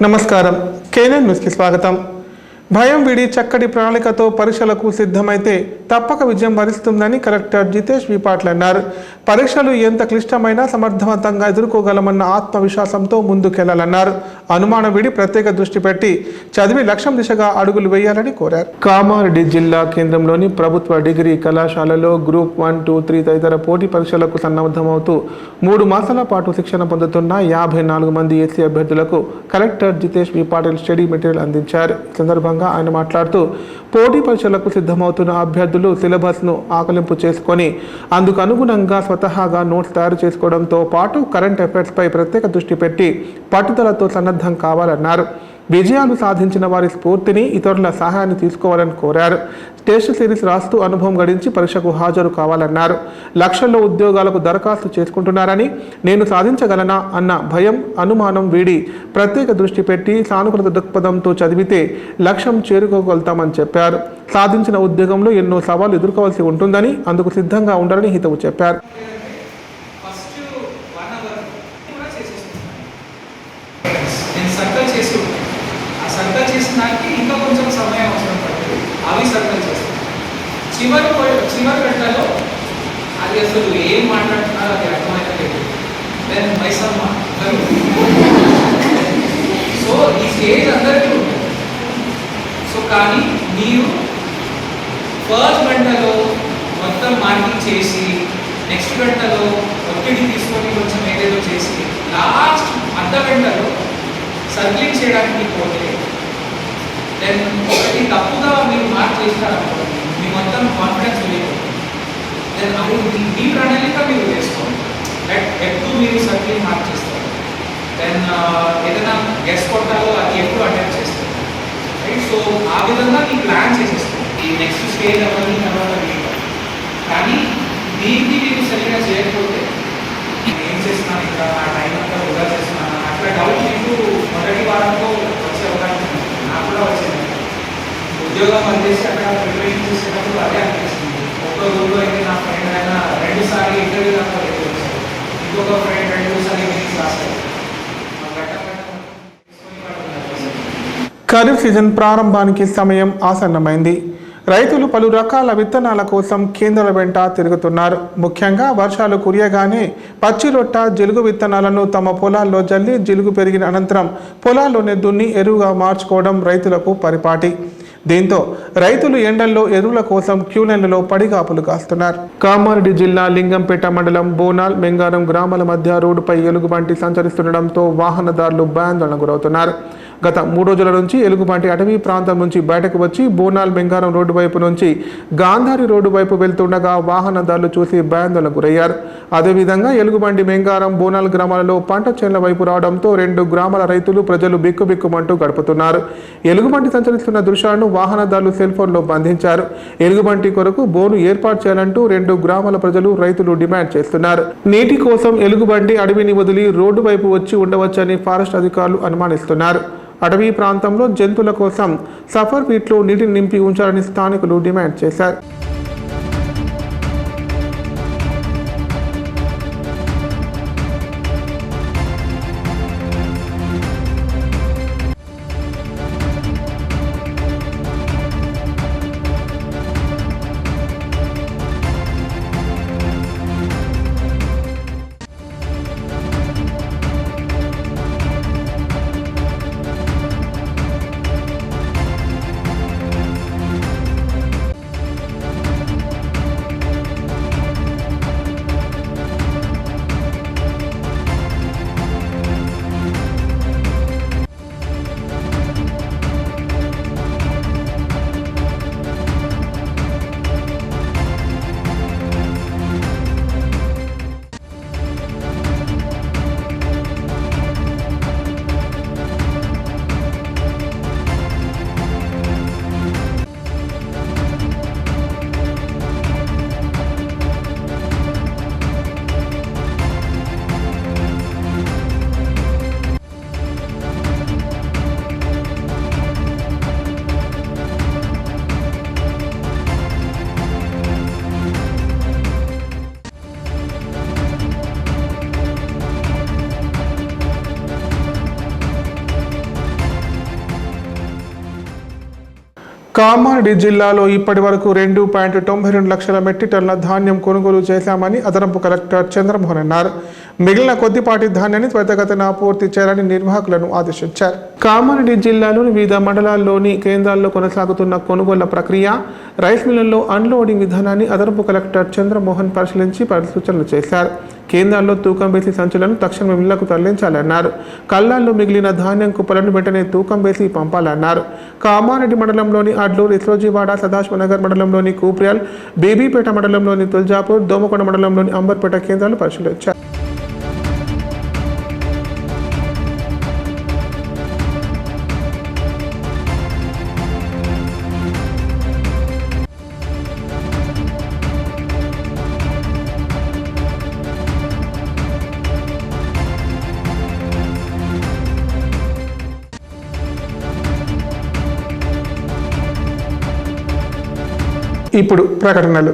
నమస్కారం. కేఎన్ఎన్ న్యూస్కి స్వాగతం. భయం వీడి చక్కటి ప్రణాళికతో పరీక్షలకు సిద్ధమైతే తప్పక విజయం వరిస్తుందని కలెక్టర్ జితేష్ వి పాటిల్ అన్నారు. పరీక్షలు ఎంత క్లిష్టమైనా సమర్థవంతంగా ఎదుర్కోగలమన్న ఆత్మవిశ్వాసంతో ముందుకెళ్లాలన్నారు. అనుమానం వీడి ప్రత్యేక దృష్టి పెట్టి చదివి లక్ష్యం దిశగా అడుగులు వేయాలని కోరారు. కామారెడ్డి జిల్లా కేంద్రంలోని ప్రభుత్వ డిగ్రీ కళాశాలలో గ్రూప్ 1, 2, 3 తదితర పోటీ పరీక్షలకు సన్నద్ధమవుతూ 3 మాసాల పాటు శిక్షణ పొందుతున్న 54 మంది ఎస్సీ అభ్యర్థులకు కలెక్టర్ జితేష్ వి పాటిల్ స్టడీ మెటీరియల్ అందించారు. ఈ సందర్భంగా ఆయన మాట్లాడుతూ పోటీ పరీక్షలకు సిద్ధమవుతున్న అభ్యర్థులు సిలబస్ను ఆకలింపు చేసుకొని అందుకు అనుగుణంగా స్వతహాగా నోట్స్ తయారు చేసుకోవడంతో పాటు కరెంట్ అఫైర్స్ పై ప్రత్యేక దృష్టి పెట్టి పట్టుదలతో సన్నద్ధం కావాలన్నారు. విజయాలు సాధించిన వారి స్ఫూర్తిని, ఇతరుల సహాయాన్ని తీసుకోవాలని కోరారు. టెస్ట్ సిరీస్ రాస్తూ అనుభవం గడించి పరీక్షకు హాజరు కావాలన్నారు. లక్షల్లో ఉద్యోగాలకు దరఖాస్తు చేసుకుంటున్నారని, నేను సాధించగలనా అన్న భయం, అనుమానం వీడి ప్రత్యేక దృష్టి పెట్టి సానుకూల దృక్పథంతో చదివితే లక్ష్యం చేరుకోగలుగుతామని చెప్పారు. సాధించిన ఉద్యోగంలో ఎన్నో సవాళ్లు ఎదుర్కోవాల్సి ఉంటుందని, అందుకు సిద్ధంగా ఉండాలని హితవు చెప్పారు. సర్కల్ చేసిన దానికి ఇంకా కొంచెం సమయం అవసరం పడుతుంది. అవి సర్కల్ చేస్తాం. చివరి గంటలో అది అసలు ఏం మాట్లాడుతున్నారో అది అర్థమైతే దెన్ మైసమ్మ. సో ఈ స్టేజ్ అందరికీ ఉంటుంది. సో కానీ మీరు ఫస్ట్ గంటలో మొత్తం మార్కింగ్ చేసి నెక్స్ట్ గంటలో ఒత్తిడి తీసుకొని కొంచెం ఏదేదో చేసి లాస్ట్ అర్ధ గంటలో సర్క్లింగ్ చేయడానికి పోతే దెన్ ఒకటి తప్పుగా మీరు మార్క్ చేస్తారనుకోండి, మీ మొత్తం కాన్ఫిడెన్స్ వెళ్ళిపోతుంది. దెన్ అప్పుడు మీ ప్రణాళిక మీరు వేసుకోండి. ఎప్పుడు మీరు సర్క్లింగ్ మార్క్ చేస్తారు, దెన్ ఏదైనా గెస్ కొట్టాలో అది ఎప్పుడు అటెంప్ట్ చేస్తారు, రైట్? సో ఆ విధంగా మీ ప్లాన్ చేసేస్తారు. ఈ నెక్స్ట్ స్టేజ్ అవన్నీ తర్వాత కానీ దీనికి మీరు సరిగ్గా చేయకపోతే ఏం చేస్తున్నాను, ఇక్కడ ఆ టైం అంతా వృధా చేస్తున్నాను అట్లా డౌట్ మీకు మొదటి వారంలో వచ్చే అవకాశం ఉంది. నాకు కూడా వచ్చింది. ఉద్యోగం అందేసి అక్కడ ప్రిపరేషన్ చేసేటప్పుడు అదే అనిపిస్తుంది. ఒక్క రోజులో అయితే నా ఫ్రెండ్ అయినా 2 సార్లు ఇంటర్వ్యూ దాకా వచ్చారు, ఇంకొక ఫ్రెండ్ 2 సార్లు ఇంగ్లీష్ రాస్తారు. ఖరీఫ్ సీజన్ ప్రారంభానికి సమయం ఆసన్నమైంది. రైతులు పలు రకాల విత్తనాల కోసం కేంద్రాల వెంట తిరుగుతున్నారు. ముఖ్యంగా వర్షాలు కురియగానే పచ్చి రొట్ట, జిలుగు విత్తనాలను తమ పొలాల్లో జల్లి జిలుగు పెరిగిన అనంతరం పొలాల్లోనే దున్ని ఎరువుగా మార్చుకోవడం రైతులకు పరిపాటి. దీంతో రైతులు ఎండల్లో ఎరువుల కోసం క్యూలైన్లలో పడిగాపులు కాస్తున్నారు. కామారెడ్డి జిల్లా లింగంపేట మండలం బోనాల్, మెంగారం గ్రామాల మధ్య రోడ్డుపై ఎలుగుబంటి సంచరిస్తుండటంతో వాహనదారులు భయాందోళన గురవుతున్నారు. గత 3 రోజుల నుంచి ఎలుగుబంటి అటవీ ప్రాంతం నుంచి బయటకు వచ్చి బోనాల్ మెంగారం రోడ్డు వైపు నుంచి గాంధారి రోడ్డు వైపు వెళ్తుండగా వాహనదారులు చూసి భయాందోళన గురయ్యారు. అదేవిధంగా ఎలుగుబంటి మెంగారం, బోనాల్ గ్రామాలలో పంట చేనుల వైపు రావడంతో 2 గ్రామాల రైతులు, ప్రజలు బిక్కుబిక్కుమంటూ గడుపుతున్నారు. ఎలుగుబంటి సంచరిస్తున్న దృశ్యాలను వాహనదారులు సెల్ ఫోన్లో బంధించారు. ఎలుగుబంటి కొరకు బోను ఏర్పాటు చేయాలంటూ 2 గ్రామాల ప్రజలు, రైతులు డిమాండ్ చేస్తున్నారు. నీటి కోసం ఎలుగుబంటి అడవిని వదిలి రోడ్డు వైపు వచ్చి ఉండవచ్చని ఫారెస్ట్ అధికారులు అనుమానిస్తున్నారు. అటవీ ప్రాంతంలో జంతువుల కోసం సఫర్ పీట్లో నీటిని నింపి ఉంచాలని స్థానికులు డిమాండ్ చేశారు. కామారెడ్డి జిల్లాలో ఇప్పటి వరకు 2.92 లక్షల మెట్రిక్ టన్నుల ధాన్యం కొనుగోలు చేశామని అదనపు కలెక్టర్ చంద్రమోహన్ అన్నారు. మిగిలిన కొద్దిపాటి ధాన్యాన్ని త్వరితగతిన పూర్తి చేయాలని నిర్వాహకులను ఆదేశించారు. కామారెడ్డి జిల్లాలోని వివిధ మండలాల్లోని కేంద్రాల్లో కొనసాగుతున్న కొనుగోళ్ల ప్రక్రియ, రైస్ మిల్లుల్లో అన్లోడింగ్ విధానాన్ని అదనపు కలెక్టర్ చంద్రమోహన్ పరిశీలించి సూచనలు చేశారు. కేంద్రాల్లో తూకం వేసి సంచులను తక్షణమే మిల్లులకు తరలించాలన్నారు. కల్లాల్లో మిగిలిన ధాన్యం కుప్పలను వెంటనే తూకం వేసి పంపాలన్నారు. కామారెడ్డి మండలంలోని అడ్లూరు, ఇస్రోజీవాడ, సదాశివనగర్ మండలంలోని కూప్రియాల్, బేబీపేట మండలంలోని తుల్జాపూర్, దోమకొండ మండలంలోని అంబర్పేట కేంద్రాలు పరిశీలించారు. ఇప్పుడు ప్రకటనలు.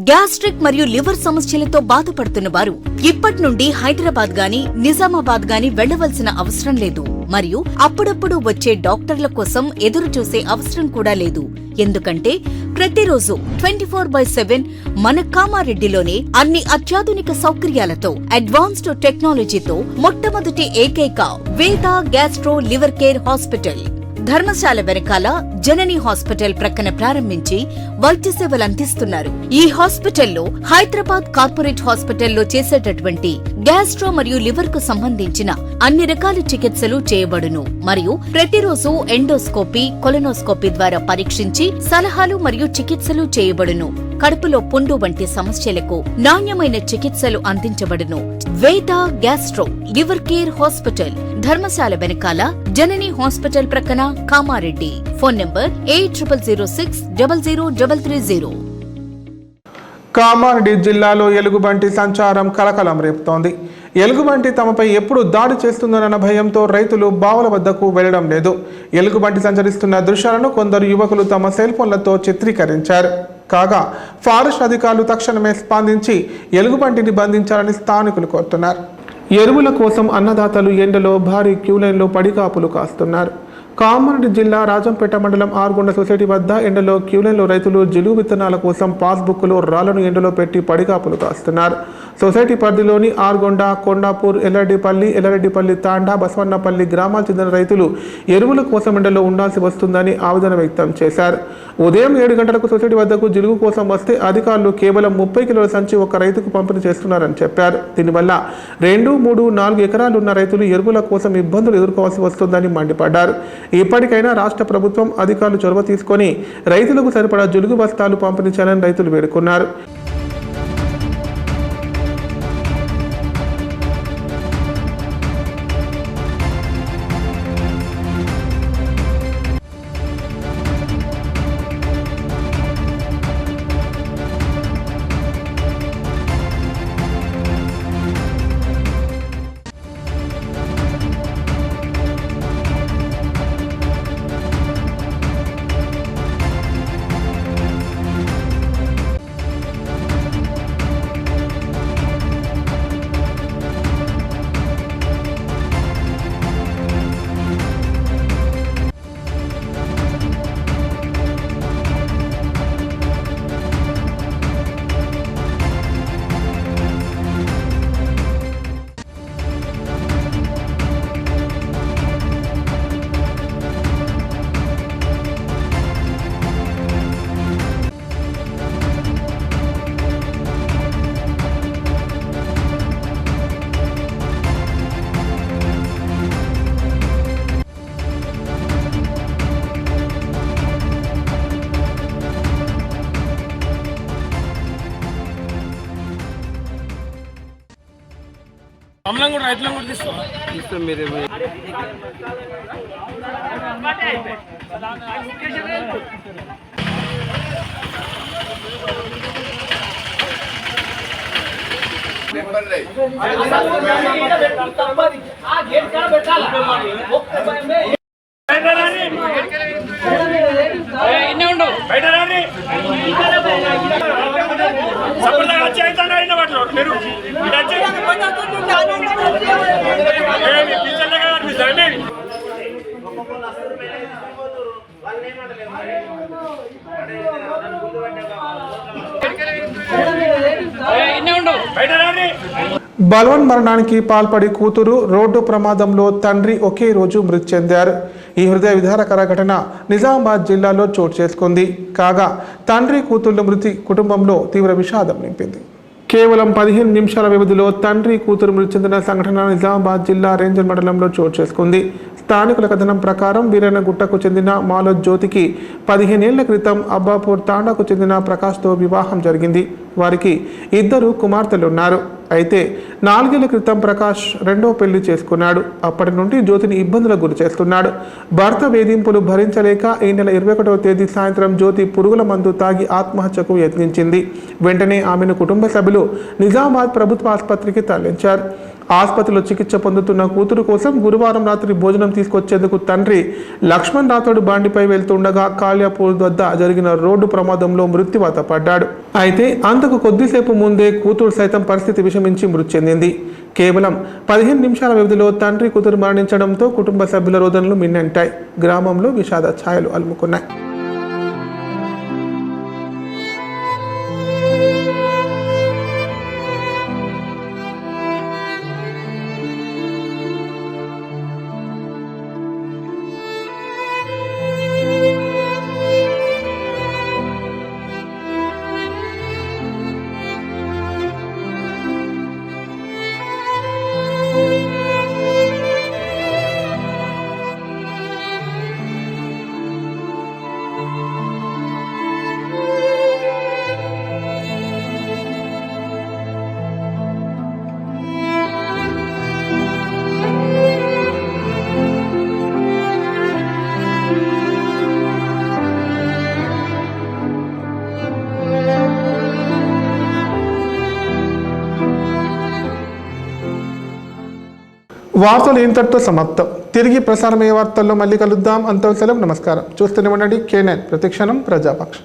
గ్యాస్ట్రిక్ మరియు లివర్ సమస్యలతో బాధపడుతున్న వారు ఇప్పటి నుండి హైదరాబాద్ గాని నిజామాబాద్ గాని వెళ్లవలసిన అవసరం లేదు. మరియు అప్పుడప్పుడు వచ్చే డాక్టర్ల కోసం ఎదురు చూసే అవసరం కూడా లేదు. ఎందుకంటే ప్రతిరోజు 24/7 మన కామారెడ్డిలోనే అన్ని అత్యాధునిక సౌకర్యాలతో, అడ్వాన్స్డ్ టెక్నాలజీతో మొట్టమొదటి ఏకైక వేద gastro liver care hospital Dharamshala వెనకాల జనని హాస్పిటల్ ప్రక్కన ప్రారంభించి వైద్య సేవలు అందిస్తున్నారు. ఈ హాస్పిటల్లో హైదరాబాద్ కార్పొరేట్ హాస్పిటల్లో చేసేటటువంటి గ్యాస్ట్రో మరియు లివర్ కు సంబంధించిన అన్ని రకాల చికిత్సలు చేయబడును. మరియు ప్రతిరోజు ఎండోస్కోపీ, కొలనోస్కోపీ ద్వారా పరీక్షించి సలహాలు మరియు చికిత్సలు చేయబడును. కడుపులో పుండు వంటి సమస్యలకు నాణ్యమైన చికిత్సలు అందించబడును. వేద gastro liver care hospital Dharamshala వెనకాల జనని హాస్పిటల్ ప్రక్కన కామారెడ్డి. Phone number 8006000330. కామారెడ్డి జిల్లాలో ఎలుగుబంటి సంచారం కలకలం రేపుతోంది. ఎలుగుబంటి తమపై ఎప్పుడు దాడి చేస్తుందన్న భయంతో రైతులు బావుల వద్దకు వెళ్లడం లేదు. ఎలుగుబంటి సంచరిస్తున్న దృశ్యాలను కొందరు యువకులు తమ సెల్ ఫోన్లతో చిత్రీకరించారు. కాగా ఫారెస్ట్ అధికారులు తక్షణమే స్పందించి ఎలుగుబంటిని బంధించాలని స్థానికులు కోరుతున్నారు. ఎరువుల కోసం అన్నదాతలు ఎండలో భారీ క్యూలైన్లో పడికాపులు కాస్తున్నారు. కామారెడ్డి జిల్లా రాజంపేట మండలం ఆర్గొండ సొసైటీ వద్ద ఎండలో క్యూలైన్లో రైతులు జిలుగు విత్తనాల కోసం పాస్బుక్లో రాళ్లను ఎండలో పెట్టి పడికాపులు కాస్తున్నారు. సొసైటీ పరిధిలోని ఆర్గొండ, కొండాపూర్, ఎల్లారెడ్డిపల్లి తాండా, బసవన్నపల్లి గ్రామాలకు చెందిన రైతులు ఎరువుల కోసం ఎండలో ఉండాల్సి వస్తుందని ఆవేదన వ్యక్తం చేశారు. ఉదయం 7 గంటలకు సొసైటీ వద్దకు జిలుగు కోసం వస్తే అధికారులు కేవలం 30 కిలోల సంచి ఒక రైతుకు పంపిణీ చేస్తున్నారని చెప్పారు. దీనివల్ల 2, 3, 4 ఎకరాలున్న రైతులు ఎరువుల కోసం ఇబ్బందులు ఎదుర్కోవాల్సి వస్తుందని మండిపడ్డారు. ఇప్పటికైనా రాష్ట్ర ప్రభుత్వం అధికారులు చొరవ తీసుకొని రైతులకు సరిపడా జిలుగు బస్తాలు పంపిణీ చేయాలని రైతులు వేడుకున్నారు. మమ్మల్ని కూడా రైతులను కూడా తీస్తాం మీరు బలవన్ మరణానికి పాల్పడి కూతురు రోడ్డు ప్రమాదంలో తండ్రి ఒకే రోజు మృతి చెందారు. ఈ హృదయ విదారకర ఘటన నిజామాబాద్ జిల్లాలో చోటు చేసుకుంది. కాగా తండ్రి కూతుళ్ల మృతి కుటుంబంలో తీవ్ర విషాదం నింపింది. కేవలం 15 నిమిషాల వ్యవధిలో తండ్రి కూతురు మృతి చెందిన సంఘటన నిజామాబాద్ జిల్లా రేంజర్ మండలంలో చోటు చేసుకుంది. స్థానికుల కథనం ప్రకారం వీరన్నగుట్టకు చెందిన మాలో జ్యోతికి 15 ఏళ్ల క్రితం అబ్బాపూర్ తాండాకు చెందిన ప్రకాష్తో వివాహం జరిగింది. వారికి 2 కుమార్తెలున్నారు. అయితే 4 ఏళ్ల క్రితం ప్రకాష్ రెండో పెళ్లి చేసుకున్నాడు. అప్పటి నుండి జ్యోతిని ఇబ్బందులకు గురి చేస్తున్నాడు. భర్త వేధింపులు భరించలేక ఈ నెల 21వ తేదీ సాయంత్రం జ్యోతి పురుగుల మందు తాగి ఆత్మహత్యకు యత్నించింది. వెంటనే ఆమెను కుటుంబ సభ్యులు నిజామాబాద్ ప్రభుత్వ ఆసుపత్రికి తరలించారు. ఆసుపత్రిలో చికిత్స పొందుతున్న కూతురు కోసం గురువారం రాత్రి భోజనం తీసుకొచ్చేందుకు తండ్రి లక్ష్మణ్ రాథోడ్ బండిపై వెళ్తుండగా కాళ్యాపూర్ వద్ద జరిగిన రోడ్డు ప్రమాదంలో మృత్యువాత పడ్డాడు. అయితే అంతకు కొద్దిసేపు ముందే కూతురు సైతం పరిస్థితి విషమించి మృతి చెందింది. కేవలం 15 నిమిషాల వ్యవధిలో తండ్రి కూతురు మరణించడంతో కుటుంబ సభ్యుల రోదనలు మిన్నంటాయి. గ్రామంలో విషాద ఛాయలు అలుముకున్నాయి. వార్తలు ఇంతటితో సమాప్తం. తిరిగి ప్రసారమయ్యే వార్తల్లో మళ్ళీ కలుద్దాం. అంతవరకు సెలవు. నమస్కారం. చూస్తూనే ఉండండి K9 ప్రతిక్షణం ప్రజాపక్షం.